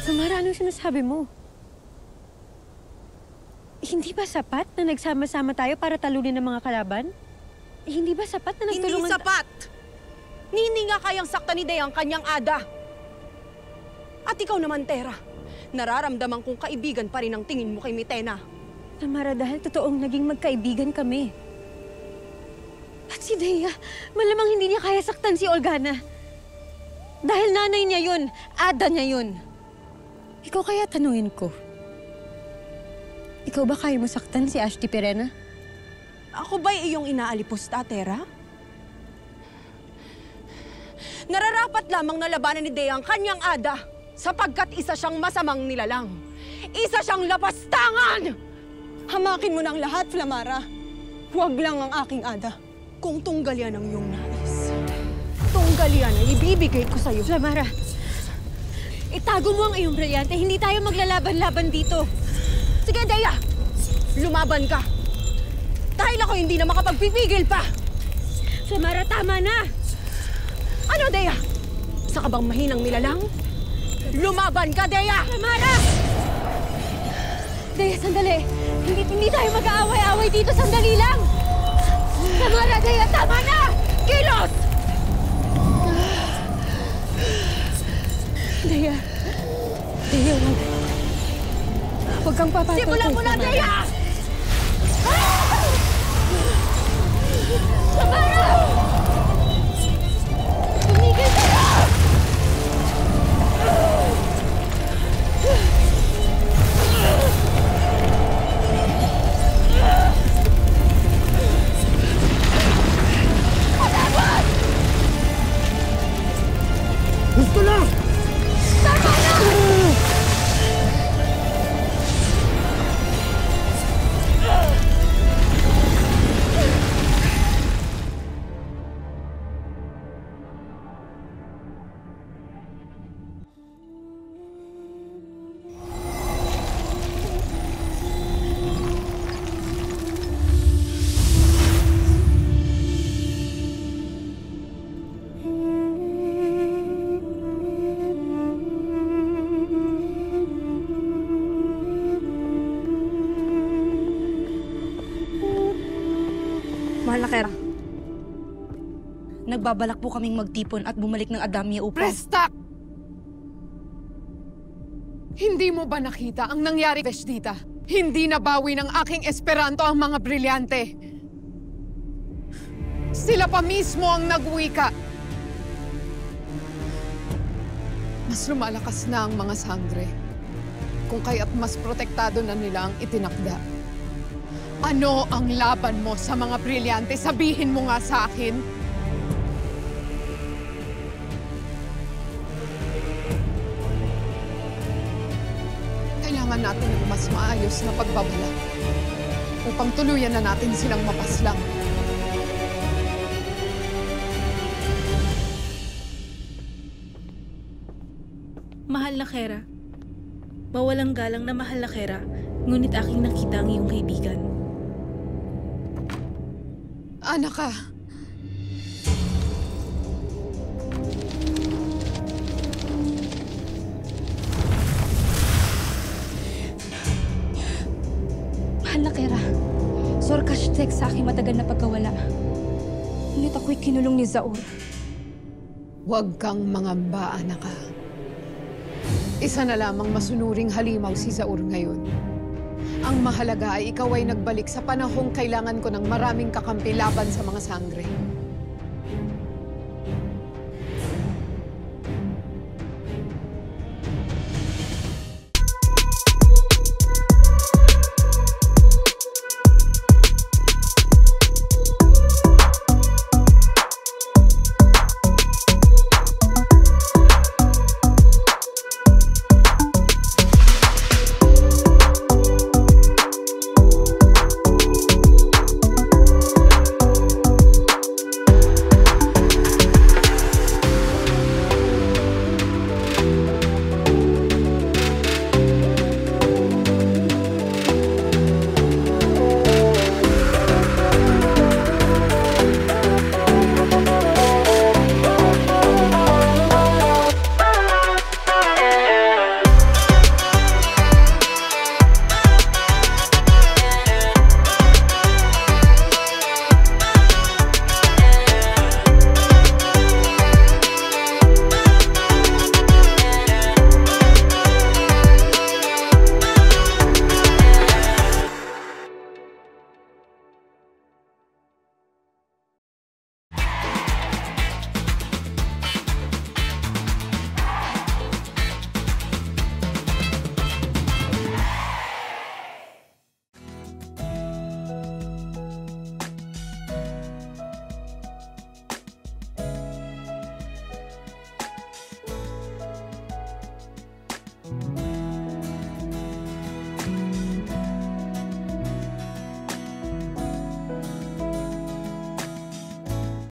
Samara, anong sinasabi mo? Hindi ba sapat na nagsama-sama tayo para talunin ang mga kalaban? Hindi ba sapat na nagtulungan... Hindi sapat! Hindi nga kayang sakta ni Day ang kanyang ada. At ikaw naman, Tera. Nararamdaman kong kaibigan pa rin ang tingin mo kay Mitena. Samara, dahil totoong naging magkaibigan kami. At si Dea, malamang hindi niya kaya saktan si Olgana. Dahil nanay niya yun, ada niya yun. Ikaw kaya tanungin ko. Ikaw ba kaya mo saktan si Ashti Pirena? Ako ba'y iyong inaalipusta, Tera? Nararapat lamang na labanan ni Dea ang kanyang ada sapagkat isa siyang masamang nilalang. Isa siyang lapastangan! Hamakin mo na ang lahat, Flamara. Huwag lang ang aking ada. Kung tunggal yan ang iyong nais, tunggal yan ay ibibigay ko sa'yo. Flamara, itago mo ang iyong brilyante. Hindi tayo maglalaban-laban dito. Sige, Dea! Lumaban ka! Dahil ako hindi na makapagpipigil pa! Flamara, tama na! Ano, Dea? Sa ka bang mahinang nilalang? Lumaban ka, Dea! Flamara! Dea, sandali! Hindi tayo mag-aaway-aaway dito. Sandali lang! Flamara, Dea, tama na! Kilos! Dea! Dea, huwag kang papatol. Simulan mo na, Dea! Samara! Tumigil ka na! Patawad! Gusto na! Tama na! Mahal na Kera. Nagbabalak po kaming magtipon at bumalik ng Adamia upang... Prestak! Hindi mo ba nakita ang nangyari, Vestita? Hindi nabawi ng aking Esperanto ang mga brilyante. Sila pa mismo ang nagwika. Mas lumalakas na ang mga sangre. Kung kaya't mas protektado na nila ang itinakda. Ano ang laban mo sa mga brilyante? Sabihin mo nga sa akin. Kailangan natin ng mas maayos na pagbabalak upang tuluyan na natin silang mapaslang. Mahal na Kera. Mawalang galang na mahal na Kera, ngunit aking nakita ang iyong kaibigan. Anak ka. Mahal na Kera. Sorkashtek sa aking matagal na pagkawala. Ngunit ako'y kinulong ni Zaur. Huwag kang mangamba, anak ka. Isa na lamang masunuring halimaw si Zaur ngayon. Ang mahalaga ay ikaw ay nagbalik sa panahong kailangan ko ng maraming kakampi laban sa mga sangre.